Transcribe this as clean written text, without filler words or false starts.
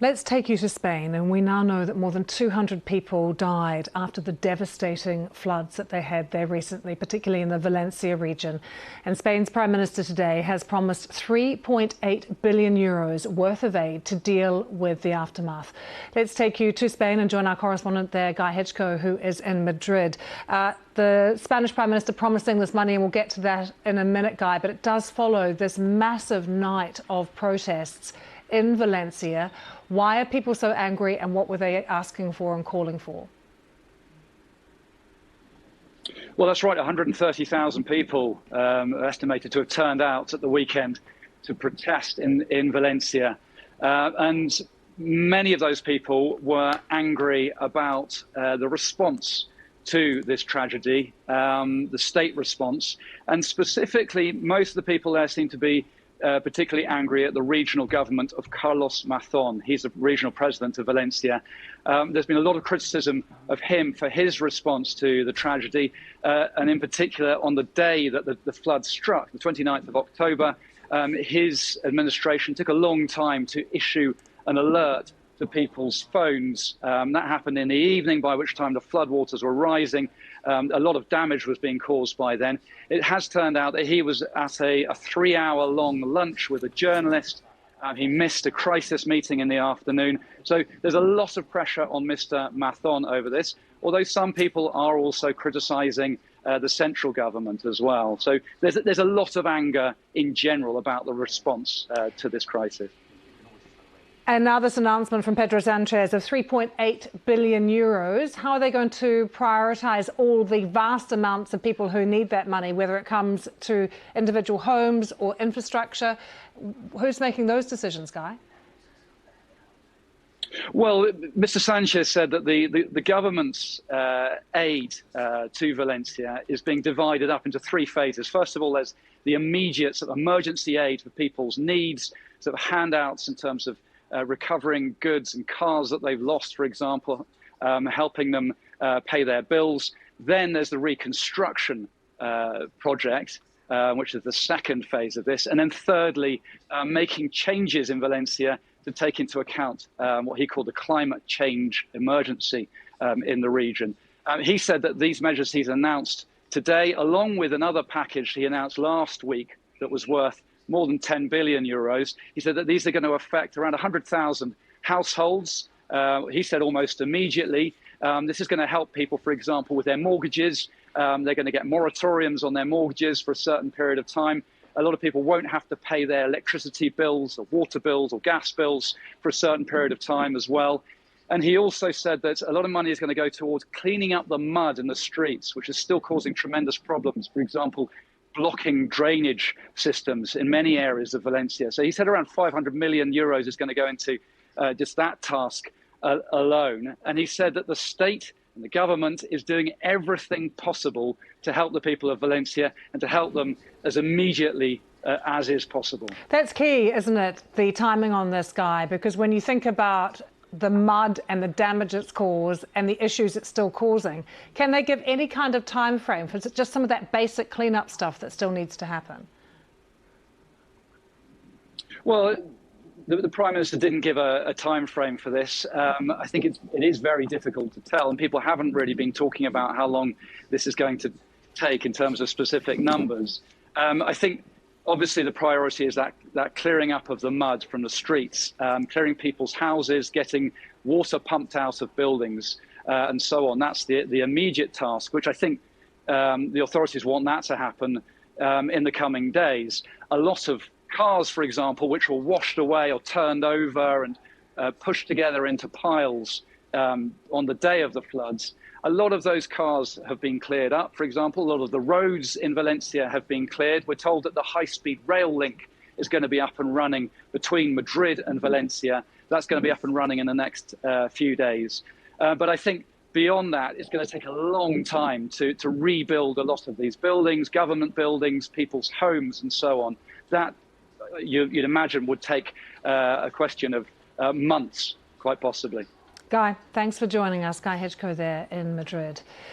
Let's take you to Spain, and we now know that more than 200 people died after the devastating floods that they had there recently, particularly in the Valencia region. And Spain's Prime Minister today has promised €3.8 billion worth of aid to deal with the aftermath. Let's take you to Spain and join our correspondent there, Guy Hedgecoe, who is in Madrid. The Spanish Prime Minister promising this money, and we'll get to that in a minute, Guy, but it does follow this massive night of protests in Valencia. Why are people so angry, and what were they asking for and calling for? Well, that's right. 130,000 people are estimated to have turned out at the weekend to protest in Valencia. And many of those people were angry about the response to this tragedy, the state response. And specifically, most of the people there seem to be particularly angry at the regional government of Carlos Mazón. He's the regional president of Valencia. There's been a lot of criticism of him for his response to the tragedy, and in particular on the day that the flood struck, the 29th of October. His administration took a long time to issue an alert to people's phones. That happened in the evening, by which time the floodwaters were rising. A lot of damage was being caused by then. It has turned out that he was at a 3-hour-long lunch with a journalist. He missed a crisis meeting in the afternoon. So there's a lot of pressure on Mr. Mazón over this, although some people are also criticising the central government as well. So there's a lot of anger in general about the response to this crisis. And now this announcement from Pedro Sánchez of €3.8 billion. How are they going to prioritise all the vast amounts of people who need that money, whether it comes to individual homes or infrastructure? Who's making those decisions, Guy? Well, Mr. Sánchez said that the government's aid to Valencia is being divided up into 3 phases. First of all, there's the immediate sort of emergency aid for people's needs, sort of handouts in terms of recovering goods and cars that they've lost, for example, helping them pay their bills. Then there's the reconstruction project, which is the second phase of this. And then thirdly, making changes in Valencia to take into account what he called the climate change emergency in the region. He said that these measures he's announced today, along with another package he announced last week that was worth more than €10 billion. He said that these are going to affect around 100,000 households. He said almost immediately. This is going to help people, for example, with their mortgages. They're going to get moratoriums on their mortgages for a certain period of time. A lot of people won't have to pay their electricity bills or water bills or gas bills for a certain period of time as well. And he also said that a lot of money is going to go towards cleaning up the mud in the streets, which is still causing tremendous problems. For example, blocking drainage systems in many areas of Valencia. So he said around €500 million is going to go into just that task alone. And he said that the state and the government is doing everything possible to help the people of Valencia and to help them as immediately as is possible. That's key, isn't it, the timing on this, Guy? Because when you think about the mud and the damage it's caused and the issues it's still causing, can they give any kind of time frame for just some of that basic cleanup stuff that still needs to happen? Well, the Prime Minister didn't give a time frame for this. I think it is very difficult to tell, and people haven't really been talking about how long this is going to take in terms of specific numbers. I think obviously the priority is that clearing up of the mud from the streets, clearing people's houses, getting water pumped out of buildings, and so on. That's the immediate task, which I think the authorities want that to happen in the coming days. A lot of cars, for example, which were washed away or turned over and pushed together into piles on the day of the floods, a lot of those cars have been cleared up. For example, a lot of the roads in Valencia have been cleared. We're told that the high-speed rail link is going to be up and running between Madrid and Valencia. That's going to be up and running in the next few days. But I think beyond that, it's going to take a long time to rebuild a lot of these buildings, government buildings, people's homes, and so on. That, you'd imagine, would take a question of months, quite possibly. Guy, thanks for joining us. Guy Hedgecoe there in Madrid.